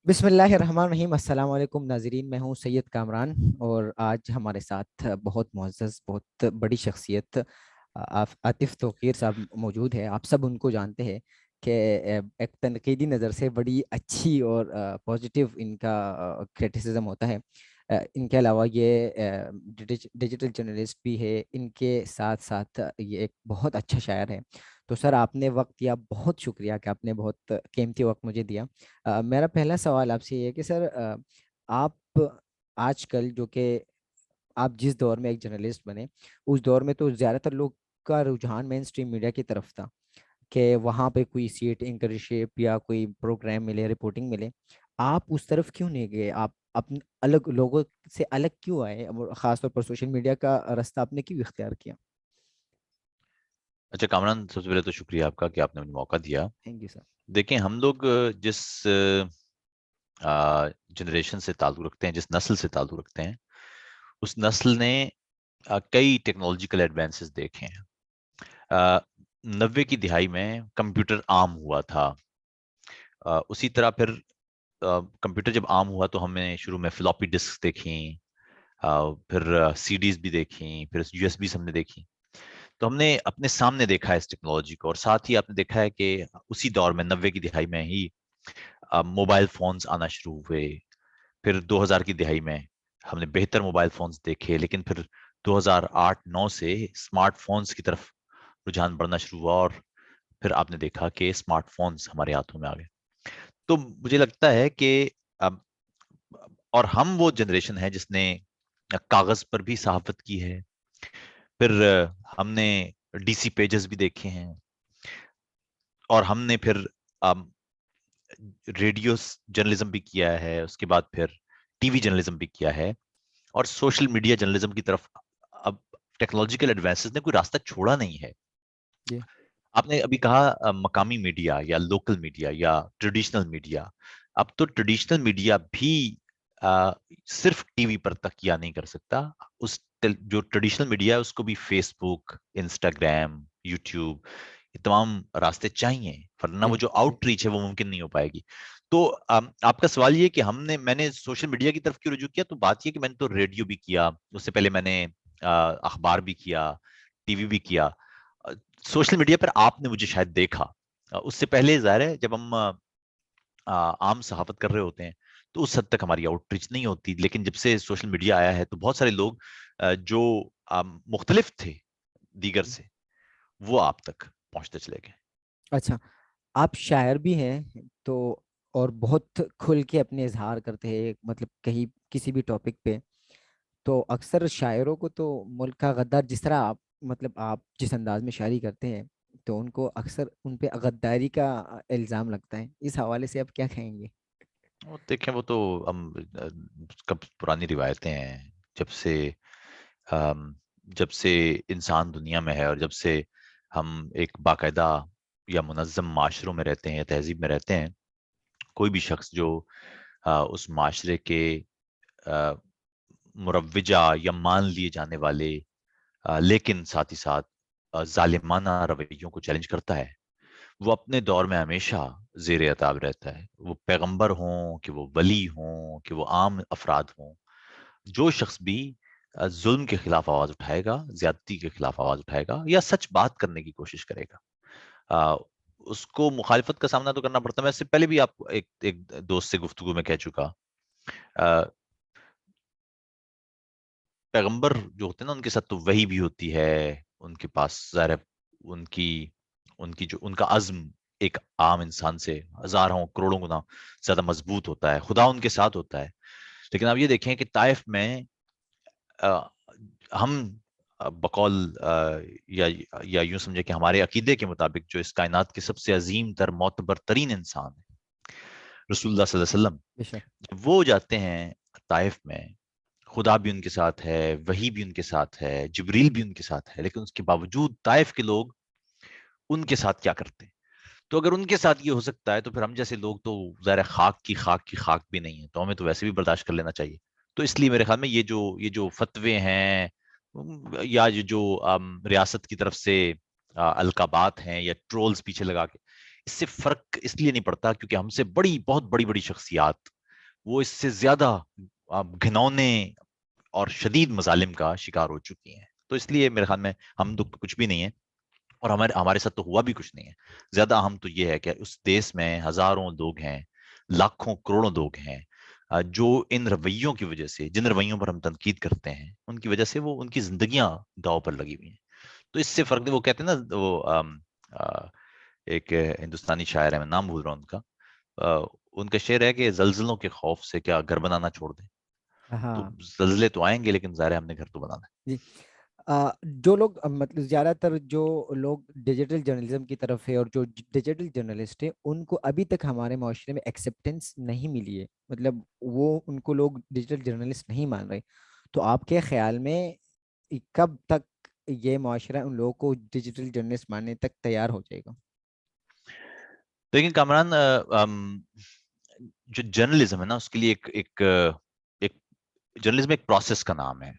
بسم اللہ الرحمن الرحیم۔ السلام علیکم ناظرین، میں ہوں سید کامران، اور آج ہمارے ساتھ بہت معزز، بہت بڑی شخصیت عاطف توقیر صاحب موجود ہے۔ آپ سب ان کو جانتے ہیں کہ ایک تنقیدی نظر سے بڑی اچھی اور پازیٹیو ان کا کریٹیسزم ہوتا ہے۔ ان کے علاوہ یہ ڈیجیٹل جرنلسٹ بھی ہے، ان کے ساتھ ساتھ یہ ایک بہت اچھا شاعر ہے۔ تو سر، آپ نے وقت دیا، بہت شکریہ کہ آپ نے بہت قیمتی وقت مجھے دیا۔ میرا پہلا سوال آپ سے یہ ہے کہ سر، آپ آج کل جو کہ آپ جس دور میں ایک جرنلسٹ بنے، اس دور میں تو زیادہ تر لوگ کا رجحان مین اسٹریم میڈیا کی طرف تھا کہ وہاں پہ کوئی سیٹ انکرشپ یا کوئی پروگرام ملے، رپورٹنگ ملے۔ آپ اس طرف کیوں نہیں گئے؟ آپ اپنے الگ لوگوں سے الگ کیوں آئے، اور خاص طور پر سوشل میڈیا کا راستہ آپ نے کیوں اختیار کیا؟ اچھا کامران، سب سے پہلے تو شکریہ آپ کا کہ آپ نے مجھے موقع دیا۔ Thank you sir. دیکھیں، ہم لوگ جس جنریشن سے تعلق رکھتے ہیں، جس نسل سے تعلق رکھتے ہیں، اس نسل نے کئی ٹیکنالوجیکل ایڈوانسز دیکھے ہیں۔ 90 کی دہائی میں کمپیوٹر عام ہوا تھا۔ اسی طرح پھر کمپیوٹر جب عام ہوا تو ہم نے شروع میں فلاپی ڈسک دیکھیں، پھر سی ڈیز بھی دیکھیں، پھر یو ایس بیز ہم نے دیکھی۔ تو ہم نے اپنے سامنے دیکھا ہے اس ٹیکنالوجی کو، اور ساتھ ہی آپ نے دیکھا ہے کہ اسی دور میں 90 کی دہائی میں ہی موبائل فونز آنا شروع ہوئے۔ پھر 2000 کی دہائی میں ہم نے بہتر موبائل فونز دیکھے، لیکن پھر 2008-9 سے اسمارٹ فونز کی طرف رجحان بڑھنا شروع ہوا، اور پھر آپ نے دیکھا کہ اسمارٹ فونز ہمارے ہاتھوں میں آ گئے۔ تو مجھے لگتا ہے کہ اب- اور ہم وہ جنریشن ہے جس نے کاغذ پر بھی صحافت کی ہے، پھر ہم نے ڈی سی پیجز بھی دیکھے ہیں، اور ہم نے پھر ریڈیو جرنلزم بھی کیا ہے، اس کے بعد پھر ٹی وی جرنلزم بھی کیا ہے، اور سوشل میڈیا جرنلزم کی طرف اب ٹیکنالوجیکل ایڈوانسز نے کوئی راستہ چھوڑا نہیں ہے۔ جی آپ نے ابھی کہا مقامی میڈیا یا لوکل میڈیا یا ٹریڈیشنل میڈیا۔ اب تو ٹریڈیشنل میڈیا بھی صرف ٹی وی پر تکیہ نہیں کر سکتا۔ جو ٹریڈیشنل میڈیا ہے اس کو بھی فیس بک، انسٹاگرام، یوٹیوب، یہ تمام راستے چاہیے، ورنہ جی وہ جو آؤٹ ریچ ہے وہ ممکن نہیں ہو پائے گی۔ تو آپ کا سوال یہ کہ میں نے سوشل میڈیا کی طرف کیوں رجوع کیا، تو بات یہ کہ میں نے تو ریڈیو بھی کیا، اس سے پہلے میں نے اخبار بھی کیا، ٹی وی بھی کیا۔ سوشل میڈیا پر آپ نے مجھے شاید دیکھا، اس سے پہلے ظاہر ہے جب ہم عام صحافت کر رہے ہوتے ہیں تو اس حد تک ہماری آؤٹ ریچ نہیں ہوتی، لیکن جب سے سوشل میڈیا آیا ہے تو بہت سارے لوگ جو مختلف تھے دیگر جی۔ سے، وہ آپ تک پہنچتے چلے گئے۔ اچھا، آپ شاعر بھی ہیں تو، اور بہت کھل کے اپنے اظہار کرتے ہیں، مطلب کہیں کسی بھی ٹاپک پہ۔ تو اکثر شاعروں کو تو ملک کا غدار، جس طرح آپ، مطلب آپ جس انداز میں شاعری کرتے ہیں، تو ان کو اکثر ان پہ غداری کا الزام لگتا ہے۔ اس حوالے سے آپ کیا کہیں گے؟ وہ دیکھیں، وہ تو ہم کب پرانی روایتیں ہیں، جب سے آم، جب سے انسان دنیا میں ہے، اور جب سے ہم ایک باقاعدہ یا منظم معاشروں میں رہتے ہیں یا تہذیب میں رہتے ہیں، کوئی بھی شخص جو اس معاشرے کے آ، مروجہ یا مان لیے جانے والے لیکن ساتھ ہی ساتھ ظالمانہ رویوں کو چیلنج کرتا ہے، وہ اپنے دور میں ہمیشہ زیر عتاب رہتا ہے۔ وہ پیغمبر ہوں، کہ وہ ولی ہوں، کہ وہ عام افراد ہوں، جو شخص بھی ظلم کے خلاف آواز اٹھائے گا، زیادتی کے خلاف آواز اٹھائے گا، یا سچ بات کرنے کی کوشش کرے گا، آ، اس کو مخالفت کا سامنا تو کرنا پڑتا ہے۔ میں اس سے پہلے بھی آپ کو ایک دوست سے گفتگو میں کہہ چکا، آ، پیغمبر جو ہوتے ہیں نا، ان کے ساتھ تو وہی بھی ہوتی ہے، ان کے پاس ظاہر ہے ان کی ان کا عزم ایک عام انسان سے ہزاروں کروڑوں گنا زیادہ مضبوط ہوتا ہے، خدا ان کے ساتھ ہوتا ہے۔ لیکن آپ یہ دیکھیں کہ طائف میں آ، ہم بقول یا یوں سمجھے کہ ہمارے عقیدے کے مطابق جو اس کائنات کے سب سے عظیم تر، معتبر ترین انسان ہے، رسول اللہ صلی اللہ علیہ وسلم، بے شک۔ جب وہ جاتے ہیں طائف میں، خدا بھی ان کے ساتھ ہے، وحی بھی ان کے ساتھ ہے، جبریل بھی ان کے ساتھ ہے، لیکن اس کے باوجود طائف کے لوگ ان کے ساتھ کیا کرتے ہیں؟ تو اگر ان کے ساتھ یہ ہو سکتا ہے تو پھر ہم جیسے لوگ تو ظاہر خاک بھی نہیں ہے، تو ہمیں تو ویسے بھی برداشت کر لینا چاہیے۔ تو اس لیے میرے خیال میں یہ جو فتوے ہیں، یا یہ جو ریاست کی طرف سے القابات ہیں یا ٹرولز پیچھے لگا کے، اس سے فرق اس لیے نہیں پڑتا کیونکہ ہم سے بہت بڑی بڑی شخصیات وہ اس سے زیادہ گھنونے اور شدید مظالم کا شکار ہو چکی ہیں. تو اس لیے میرے خیال میں ہم تو کچھ بھی نہیں ہے، اور ہمارے ساتھ تو ہوا بھی کچھ نہیں ہے. زیادہ اہم تو یہ ہے کہ اس دیس میں ہزاروں لوگ ہیں، لاکھوں کروڑوں لوگ ہیں، جو ان رویوں کی وجہ سے، جن رویوں پر ہم تنقید کرتے ہیں، ان کی وجہ سے وہ ان کی زندگیاں داؤ پر لگی ہوئی ہیں. تو اس سے فرق نہیں. وہ کہتے ہیں نا، وہ ایک ہندوستانی شاعر ہے، میں نام بھول رہا ہوں ان کا، ان کا شعر ہے کہ زلزلوں کے خوف سے کیا گھر بنانا چھوڑ دیں. تو ہاں زلزلے تو آئیں گے، لیکن ظاہر ہے ہم نے گھر تو بنانا جی. جو لوگ مطلب زیادہ تر جو لوگ ڈیجیٹل جرنلزم کی طرف ہے اور جو ڈیجیٹل جرنلسٹ ہیں، ان کو ابھی تک ہمارے معاشرے میں ایکسیپٹنس نہیں ملی ہے. مطلب وہ ان کو لوگ ڈیجیٹل جرنلسٹ نہیں مان رہے. تو آپ کے خیال میں کب تک یہ معاشرہ ان لوگوں کو ڈیجیٹل جرنلسٹ ماننے تک تیار ہو جائے گا؟ ہے. لیکن کامران، جو جرنلزم ہے نا، اس کے لیے ایک جرنلزم ایک پروسیس کا نام ہے.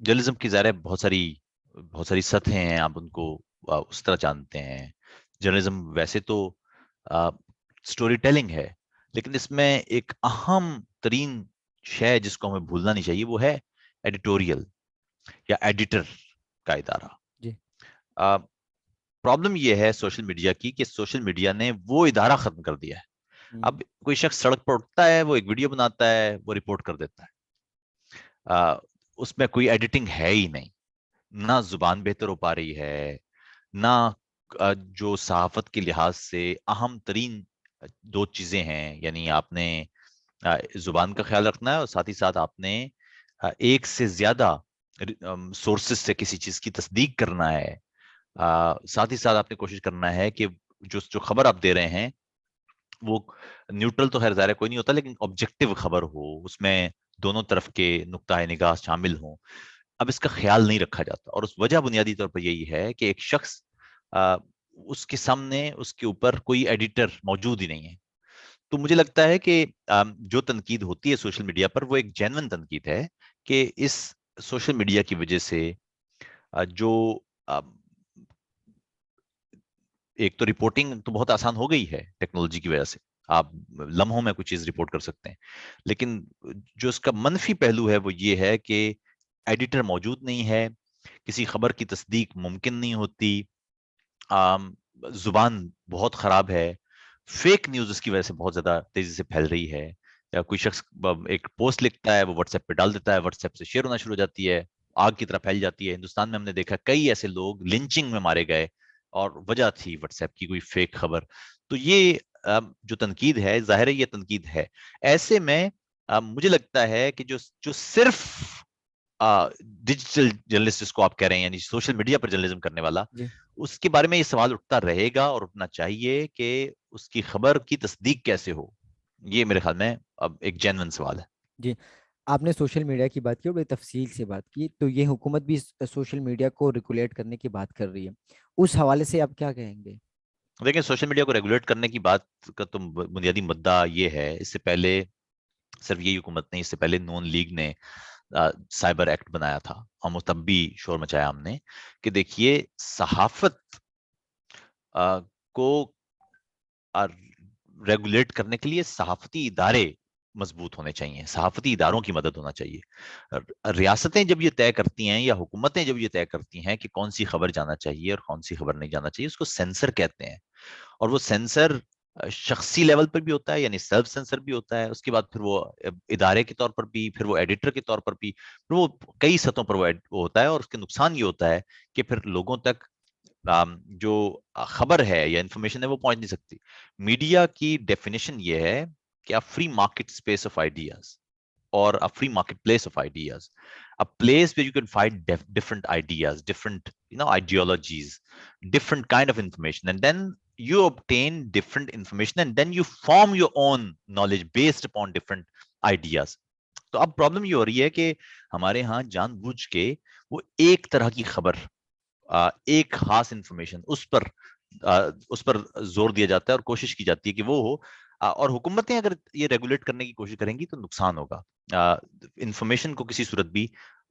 جرنلزم کی ظاہر ہے بہت ساری سطحیں ہیں، آپ ان کو اس طرح جانتے ہیں. جرنلزم ویسے تو سٹوری ٹیلنگ ہے، لیکن اس میں ایک اہم ترین شے جس کو ہمیں بھولنا نہیں چاہیے، وہ ہے ایڈیٹوریل یا ایڈیٹر کا ادارہ. جی. پرابلم یہ ہے سوشل میڈیا کی کہ سوشل میڈیا نے وہ ادارہ ختم کر دیا ہے. ہم، اب کوئی شخص سڑک پر اٹھتا ہے، وہ ایک ویڈیو بناتا ہے، وہ رپورٹ کر دیتا ہے. اس میں کوئی ایڈیٹنگ ہے ہی نہیں. نہ زبان بہتر ہو پا رہی ہے، نہ جو صحافت کے لحاظ سے اہم ترین دو چیزیں ہیں، یعنی آپ نے زبان کا خیال رکھنا ہے، اور ساتھ ہی ساتھ آپ نے ایک سے زیادہ سورسز سے کسی چیز کی تصدیق کرنا ہے. ساتھ ہی ساتھ آپ نے کوشش کرنا ہے کہ جو خبر آپ دے رہے ہیں وہ نیوٹرل تو خیر ظاہر کوئی نہیں ہوتا، لیکن آبجیکٹو خبر ہو، اس میں دونوں طرف کے نقطۂ نگاہ شامل ہوں. اب اس کا خیال نہیں رکھا جاتا، اور اس وجہ بنیادی طور پر یہی ہے کہ ایک شخص اس کے سامنے اس کے اوپر کوئی ایڈیٹر موجود ہی نہیں ہے. تو مجھے لگتا ہے کہ جو تنقید ہوتی ہے سوشل میڈیا پر، وہ ایک جینوین تنقید ہے کہ اس سوشل میڈیا کی وجہ سے جو ایک تو رپورٹنگ تو بہت آسان ہو گئی ہے ٹیکنالوجی کی وجہ سے، آپ لمحوں میں کوئی چیز رپورٹ کر سکتے ہیں. لیکن جو اس کا منفی پہلو ہے وہ یہ ہے کہ ایڈیٹر موجود نہیں ہے، کسی خبر کی تصدیق ممکن نہیں ہوتی، زبان بہت خراب ہے، فیک نیوز اس کی وجہ سے بہت زیادہ تیزی سے پھیل رہی ہے. یا کوئی شخص ایک پوسٹ لکھتا ہے، وہ واٹس ایپ پہ ڈال دیتا ہے، واٹس ایپ سے شیئر ہونا شروع ہو جاتی ہے، آگ کی طرح پھیل جاتی ہے. ہندوستان میں ہم نے دیکھا کئی ایسے لوگ لنچنگ میں مارے گئے، اور وجہ تھی واٹس ایپ کی کوئی فیک خبر. تو یہ جو تنقید ہے، ظاہر ہے یہ تنقید ہے. ایسے میں مجھے لگتا ہے کہ جو صرف ڈیجیٹل جرنلسٹ جس کو آپ کہہ رہے ہیں، یعنی سوشل میڈیا پر جرنلزم کرنے والا، جی. اس کے بارے میں یہ سوال اٹھتا رہے گا اور اٹھنا چاہیے کہ اس کی خبر کی تصدیق کیسے ہو. یہ میرے خیال میں اب ایک جینوین سوال ہے. جی. آپ نے سوشل میڈیا کی بات کی اور بڑی تفصیل سے بات کی، تو یہ حکومت بھی سوشل میڈیا کو ریگولیٹ کرنے کی بات کر رہی ہے. اس حوالے سے آپ کیا کہیں گے؟ دیکھیں، سوشل میڈیا کو ریگولیٹ کرنے کی بات کا تو بنیادی مدعا یہ ہے، اس سے پہلے صرف یہی حکومت نہیں، اس سے پہلے نون لیگ نے سائبر ایکٹ بنایا تھا، اور تب بھی شور مچایا ہم نے کہ دیکھیے صحافت کو ریگولیٹ کرنے کے لیے صحافتی ادارے مضبوط ہونے چاہیے، صحافتی اداروں کی مدد ہونا چاہیے. ریاستیں جب یہ طے کرتی ہیں یا حکومتیں جب یہ طے کرتی ہیں کہ کون سی خبر جانا چاہیے اور کون سی خبر نہیں جانا چاہیے، اس کو سینسر کہتے ہیں. اور وہ سینسر شخصی لیول پر بھی ہوتا ہے، یعنی سیلف سینسر بھی ہوتا ہے، اس کے بعد پھر وہ ادارے کے طور پر بھی، پھر وہ ایڈیٹر کے طور پر بھی، پھر وہ کئی سطحوں پر وہ ہوتا ہے. اور اس کے نقصان یہ ہوتا ہے کہ پھر لوگوں تک جو خبر ہے یا انفارمیشن ہے وہ پہنچ نہیں سکتی. میڈیا کی ڈیفینیشن یہ ہے کہ free market space of ideas or a free marketplace of ideas, a place where you can find different ideas, different ideologies, different kind of information, and then you obtain different information, and then you form your own knowledge based upon different ideas. تو اب problem یہ ہو رہی ہے کہ ہمارے ہاں جان بوجھ کے وہ ایک طرح کی خبر، ایک خاص انفارمیشن، اس پر زور دیا جاتا ہے اور کوشش کی جاتی ہے کہ وہ ہو. اور حکومتیں اگر یہ ریگولیٹ کرنے کی کوشش کریں گی تو نقصان ہوگا. انفارمیشن کو کسی صورت بھی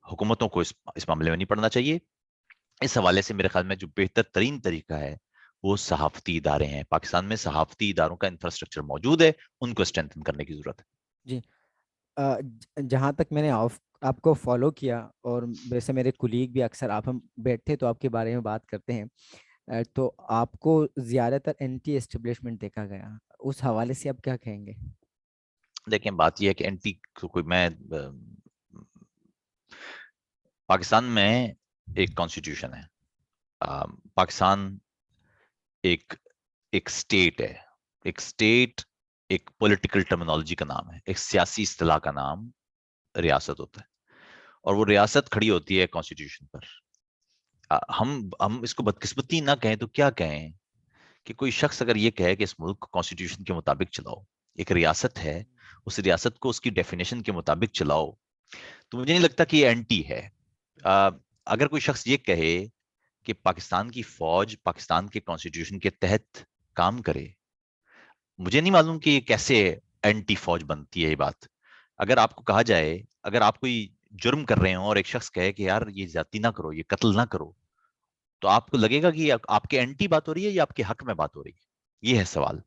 حکومتوں کو اس معاملے میں نہیں پڑنا چاہیے. اس حوالے سے میرے خیال میں جو بہتر ترین طریقہ ہے وہ صحافتی ادارے ہیں. پاکستان میں صحافتی اداروں کا انفراسٹرکچر موجود ہے, ان کو اسٹرینتھن کرنے کی ضرورت ہے. جی. جہاں تک میں نے آپ کو فالو کیا، اور ویسے میرے کولیگ بھی اکثر آپ ہم بیٹھے تو آپ کے بارے میں بات کرتے ہیں، تو آپ کو زیادہ تر اینٹی اسٹیبلشمنٹ دیکھا گیا، اس حوالے سے آپ کیا کہیں گے؟ دیکھیں بات یہ ہے کہ اینٹی کوئی میں پاکستان میں ایک کانسٹیٹیوشن ہے. پاکستان ایک اسٹیٹ ہے. ایک اسٹیٹ ایک پولیٹیکل ٹرمینالوجی کا نام ہے, ایک سیاسی اصطلاح کا نام ریاست ہوتا ہے, اور وہ ریاست کھڑی ہوتی ہے کانسٹیٹیوشن پر. ہم اس کو بدقسمتی نہ کہیں تو کیا کہیں کہ کوئی شخص اگر یہ کہے کہ اس ملک کو کانسٹیٹیوشن کے مطابق چلاؤ, ایک ریاست ہے, اس ریاست کو اس کی ڈیفینیشن کے مطابق چلاؤ, تو مجھے نہیں لگتا کہ یہ اینٹی ہے. اگر کوئی شخص یہ کہے کہ پاکستان کی فوج پاکستان کے کانسٹیٹیوشن کے تحت کام کرے, مجھے نہیں معلوم کہ یہ کیسے اینٹی فوج بنتی ہے یہ بات. اگر آپ کو کہا جائے, اگر آپ کوئی جرم کر رہے ہوں اور ایک شخص کہے کہ یار یہ زیادتی نہ کرو, یہ قتل نہ کرو, تو آپ کو لگے گا کہ آپ کے اینٹی بات ہو رہی ہے یا آپ کے حق میں بات ہو رہی ہے؟ یہ ہے سوال.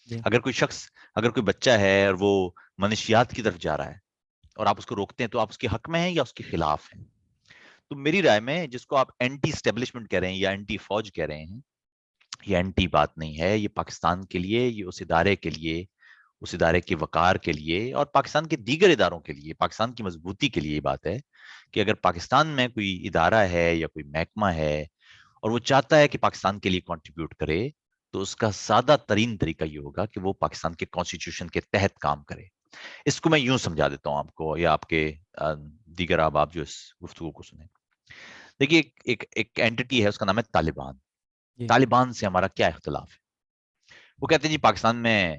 جی. اگر کوئی بچہ ہے اور وہ منشیات کی طرف جا رہا ہے اور آپ اس کو روکتے ہیں, تو آپ اس کے حق میں ہیں یا اس کے خلاف ہیں؟ تو میری رائے میں جس کو آپ اینٹی اسٹیبلشمنٹ کہہ رہے ہیں یا اینٹی فوج کہہ رہے ہیں, یہ اینٹی بات نہیں ہے. یہ پاکستان کے لیے, یہ اس ادارے کے لیے, اس ادارے کے وقار کے لیے اور پاکستان کے دیگر اداروں کے لیے, پاکستان کی مضبوطی کے لیے یہ بات ہے کہ اگر پاکستان میں کوئی ادارہ ہے یا کوئی محکمہ ہے اور وہ چاہتا ہے کہ پاکستان کے لیے کنٹریبیوٹ کرے, تو اس کا سادہ ترین طریقہ یہ ہوگا کہ وہ پاکستان کے کانسٹیٹیوشن کے تحت کام کرے. اس کو میں یوں سمجھا دیتا ہوں آپ کو یا آپ کے دیگر احباب جو اس گفتگو کو سنیں. دیکھیے ایک اینٹی ہے, اس کا نام ہے طالبان. جی. طالبان سے ہمارا کیا اختلاف ہے؟ وہ کہتے ہیں جی پاکستان میں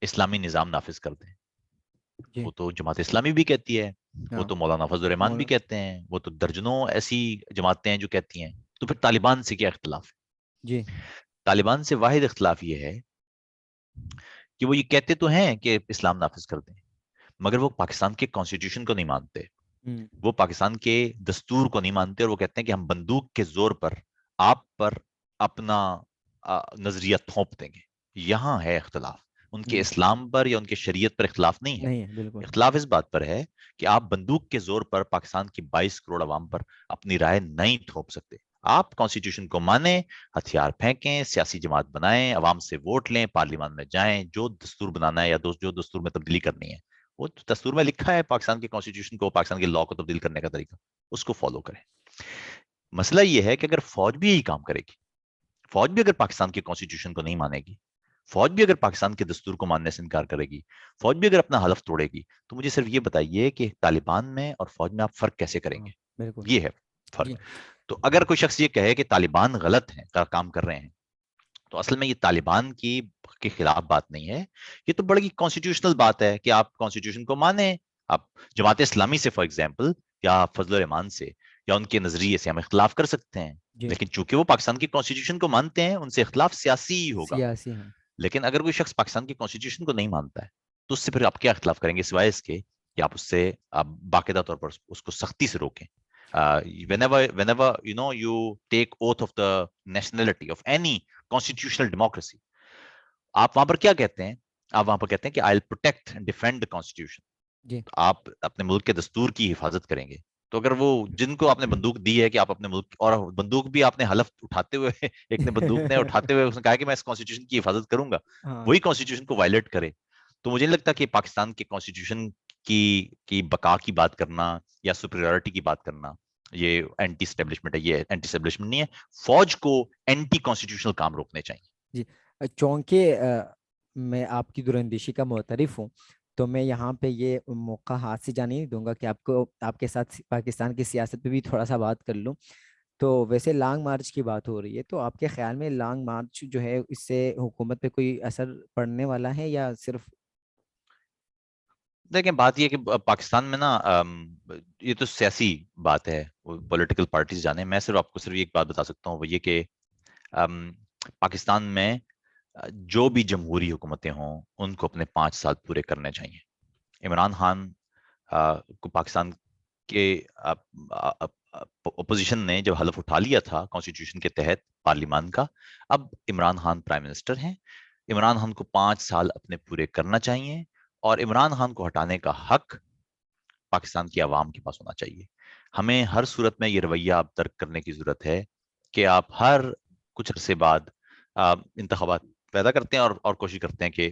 اسلامی نظام نافذ کر دیں. جی. وہ تو جماعت اسلامی بھی کہتی ہے, وہ ہاں. تو مولانا فضل الرحمان بھی کہتے ہیں, وہ تو درجنوں ایسی جماعتیں ہیں جو کہتی ہیں. تو پھر طالبان سے کیا اختلاف ہے؟ جی. طالبان سے واحد اختلاف یہ ہے کہ وہ یہ کہتے تو ہیں کہ اسلام نافذ کر دیں, مگر وہ پاکستان کے کانسٹیٹیوشن کو نہیں مانتے, وہ پاکستان کے دستور کو نہیں مانتے, اور وہ کہتے ہیں کہ ہم بندوق کے زور پر آپ پر اپنا نظریہ تھوپ دیں گے. یہاں ہے اختلاف. ان کے اسلام پر یا ان کے شریعت پر اختلاف نہیں ہے. نہیں ہے بالکل. اختلاف اس بات پر ہے کہ آپ بندوق کے زور پر پاکستان کی 22 کروڑ عوام پر اپنی رائے نہیں تھوپ سکتے. آپ کانسٹیٹیوشن کو مانیں, ہتھیار پھینکیں, سیاسی جماعت بنائیں, عوام سے ووٹ لیں, پارلیمان میں جائیں, جو دستور بنانا ہے یا جو دستور میں تبدیلی کرنی ہے, وہ دستور میں لکھا ہے پاکستان کے کانسٹیٹیوشن کو, پاکستان کے لاء کو تبدیل کرنے کا طریقہ, اس کو فالو کریں. مسئلہ یہ ہے کہ اگر فوج بھی یہی کام کرے گی, فوج بھی اگر پاکستان کے کانسٹیٹیوشن کو نہیں مانے گی, فوج بھی اگر پاکستان کے دستور کو ماننے سے انکار کرے گی, فوج بھی اگر اپنا حلف توڑے گی, تو مجھے صرف یہ بتائیے کہ طالبان میں اور فوج میں آپ فرق کیسے کریں گے؟ بالکل. یہ ہے جی. فرق. تو اگر کوئی شخص یہ کہے کہ طالبان غلط ہیں, کام کر رہے ہیں, تو اصل میں یہ طالبان کے خلاف بات نہیں ہے, یہ تو بڑی کانسٹیٹیوشنل بات ہے کہ آپ کانسٹیٹیوشن کو مانیں. آپ جماعت اسلامی سے فار ایگزامپل یا فضل الرحمان سے یا ان کے نظریے سے ہم اختلاف کر سکتے ہیں, جی. لیکن چونکہ وہ پاکستان کی کانسٹیٹیوشن کو مانتے ہیں, ان سے اختلاف سیاسی ہی ہوگا. سیاسی ہیں. لیکن اگر کوئی شخص پاکستان کی کانسٹیٹیوشن کو نہیں مانتا ہے, تو اس سے پھر آپ کیا اختلاف کریں گے سوائے اس کے کہ آپ اس سے باقاعدہ طور پر اس کو سختی سے روکیں. whenever you take oath of the nationality of any constitutional democracy, آپ وہاں پر کیا کہتے ہیں؟ آپ وہاں پر کہتے ہیں کہ I'll protect and defend the constitution. جی. آپ اپنے ملک کے دستور کی حفاظت کریں گے. تو اگر وہ جن کو آپ نے بندوق دی ہے کہ آپ اپنے ملک, اور بندوق بھی آپ نے حلف اٹھاتے ہوئے ایک نے بندوق نے اٹھاتے ہوئے اس نے کہا کہ میں اس کانسٹیٹیوشن کی حفاظت کروں گا, ہاں. وہی کانسٹیٹیوشن کو وائلیٹ کرے, تو مجھے نہیں لگتا کہ پاکستان کے کانسٹیٹیوشن کی بقا کی بات کرنا یا سپریورٹی کی بات کرنا یہ اینٹی اسٹیبلشمنٹ ہے. یہ اینٹی اسٹیبلشمنٹ نہیں ہے. فوج کو اینٹی کانسٹیٹیوشنل کام روکنے چاہیے. جی. چونکہ میں آپ کی دراندیشی کا معترف ہوں، تو میں یہاں پہ یہ موقع ہاتھ سے جانے نہیں دوں گا کہ آپ کے ساتھ پاکستان کی سیاست پہ بھی تھوڑا سا بات کر لوں. تو ویسے لانگ مارچ کی بات ہو رہی ہے، تو آپ کے خیال میں لانگ مارچ جو ہے اس سے حکومت پہ کوئی اثر پڑنے والا ہے یا صرف؟ دیکھیں بات یہ کہ پاکستان میں نا یہ تو سیاسی بات ہے, پولیٹیکل پارٹیز جانے. میں صرف آپ کو صرف ایک بات بتا سکتا ہوں, وہ یہ کہ پاکستان میں جو بھی جمہوری حکومتیں ہوں ان کو اپنے 5 سال پورے کرنے چاہیے. عمران خان کو پاکستان کے اپوزیشن نے جب حلف اٹھا لیا تھا کانسٹیٹیوشن کے تحت, پارلیمان کا. اب عمران خان پرائم منسٹر ہیں. عمران خان کو 5 سال اپنے پورے کرنا چاہیے اور عمران خان کو ہٹانے کا حق پاکستان کی عوام کے پاس ہونا چاہیے. ہمیں ہر صورت میں یہ رویہ اب ترک کرنے کی ضرورت ہے کہ آپ ہر کچھ عرصے بعد انتخابات پیدا کرتے ہیں اور کوشش کرتے ہیں کہ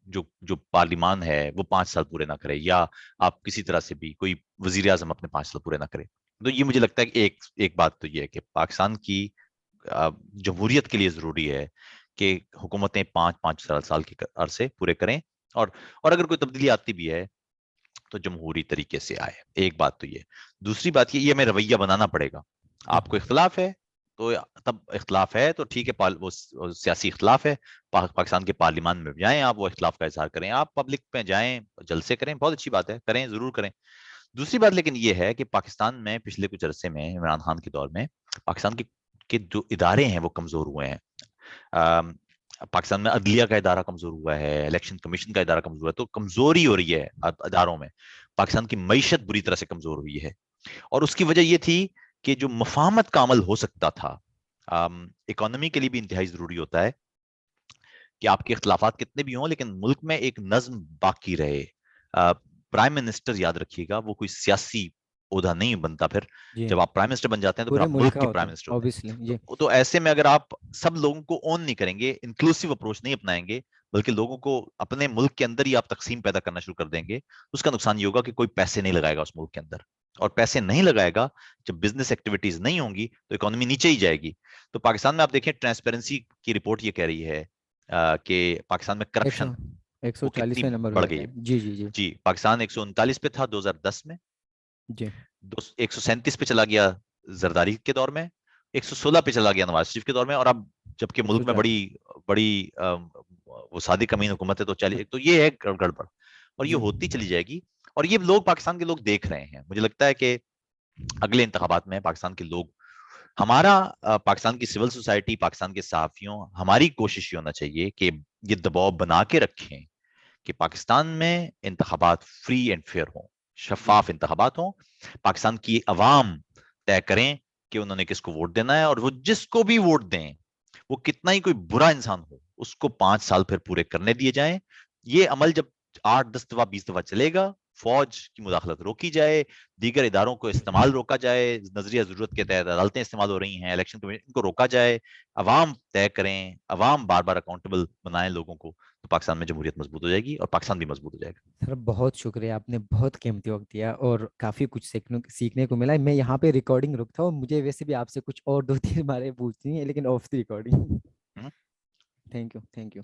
جو پارلیمان ہے وہ 5 سال پورے نہ کرے, یا آپ کسی طرح سے بھی کوئی وزیر اعظم اپنے 5 سال پورے نہ کرے. تو یہ مجھے لگتا ہے کہ ایک بات تو یہ ہے کہ پاکستان کی جمہوریت کے لیے ضروری ہے کہ حکومتیں 5 سال کے عرصے پورے کریں, اور اگر کوئی تبدیلی آتی بھی ہے تو جمہوری طریقے سے آئے. ایک بات تو یہ. دوسری بات یہ ہمیں رویہ بنانا پڑے گا. آپ کو اختلاف ہے تو تب اختلاف ہے تو ٹھیک ہے, وہ سیاسی اختلاف ہے, پاکستان کے پارلیمان میں جائیں, آپ وہ اختلاف کا اظہار کریں, آپ پبلک میں جائیں, جلسے کریں, بہت اچھی بات ہے, کریں, ضرور کریں. دوسری بات لیکن یہ ہے کہ پاکستان میں پچھلے کچھ عرصے میں عمران خان کے دور میں پاکستان کے جو ادارے ہیں وہ کمزور ہوئے ہیں. پاکستان میں عدلیہ کا ادارہ کمزور ہوا ہے, الیکشن کمیشن کا ادارہ کمزور ہے, تو کمزوری ہو رہی ہے اداروں میں. پاکستان کی معیشت بری طرح سے کمزور ہوئی ہے, اور اس کی وجہ یہ تھی کہ جو مفاہمت کا عمل ہو سکتا تھا, اکانومی کے لیے بھی انتہائی ضروری ہوتا ہے کہ آپ کے اختلافات کتنے بھی ہوں لیکن ملک میں ایک نظم باقی رہے. پرائم منسٹر یاد رکھیے گا وہ کوئی سیاسی عہدہ نہیں بنتا. پھر جی جب آپ پرائم منسٹر بن جاتے ہیں تو پھر پورے آپ ملک ملک کا کے ہوتا پرائم ہے منسٹر ہوتے obviously. جی ہیں. تو ایسے میں اگر آپ سب لوگوں کو اون نہیں کریں گے, انکلوسیو اپروچ نہیں اپنائیں گے, بلکہ لوگوں کو اپنے ملک کے اندر ہی آپ تقسیم پیدا کرنا شروع کر دیں گے, اس کا نقصان یہ ہوگا کہ کوئی پیسے نہیں لگائے گا اس ملک کے اندر, اور پیسے نہیں لگائے گا جب بزنس ایکٹیویٹیز نہیں ہوں گی تو اکانومی نیچے ہی جائے گی. تو پاکستان میں آپ دیکھیں ٹرانسپیرنسی کی رپورٹ یہ کہہ رہی ہے کہ پاکستان میں کرپشن ایک سو وہ کتنی چالیسویں نمبر پہ بڑھ بیٹھا گئی ہے. ہے. جی جی جی جی, پاکستان 139 پہ تھا 2010 میں, جی 137 پہ چلا گیا زرداری کے دور میں, 116 پہ چلا گیا نواز شریف کے دور میں, اور اب جبکہ ایک سو ملک میں چار بڑی وہ صادق امین حکومت ہے تو یہ ہے گڑبڑ, اور یہ جی ہوتی چلی جائے گی. اور یہ لوگ پاکستان کے لوگ دیکھ رہے ہیں. مجھے لگتا ہے کہ اگلے انتخابات میں پاکستان کے لوگ, پاکستان کی سول سوسائٹی, پاکستان کے صحافیوں, ہماری کوشش یہ ہونا چاہیے کہ یہ دباؤ بنا کے رکھیں کہ پاکستان میں انتخابات فری اینڈ فیئر ہوں, جی شفاف انتخابات ہوں. پاکستان کی عوام طے کریں کہ انہوں نے کس کو ووٹ دینا ہے, اور وہ جس کو بھی ووٹ دیں وہ کتنا ہی کوئی برا انسان ہو اس کو 5 سال پھر پورے کرنے دیے جائیں. یہ عمل جب 8-10 دفعہ 20 دفعہ چلے گا, فوج کی مداخلت روکی جائے, دیگر اداروں کو استعمال روکا جائے, نظریہ ضرورت کے تحت عدالتیں استعمال ہو رہی ہیں, الیکشن کمیشن کو روکا جائے, عوام طے کریں, عوام بار بار اکاؤنٹیبل بنائیں لوگوں کو, تو پاکستان میں جمہوریت مضبوط ہو جائے گی اور پاکستان بھی مضبوط ہو جائے گا. سر بہت شکریہ, آپ نے بہت قیمتی وقت دیا اور کافی کچھ سیکھنے کو ملا. میں یہاں پہ ریکارڈنگ رکتا ہوں, مجھے ویسے بھی آپ سے کچھ اور 2-3 بارے پوچھنی ہے لیکن آف دی ریکارڈنگ. ہم؟ Thank you.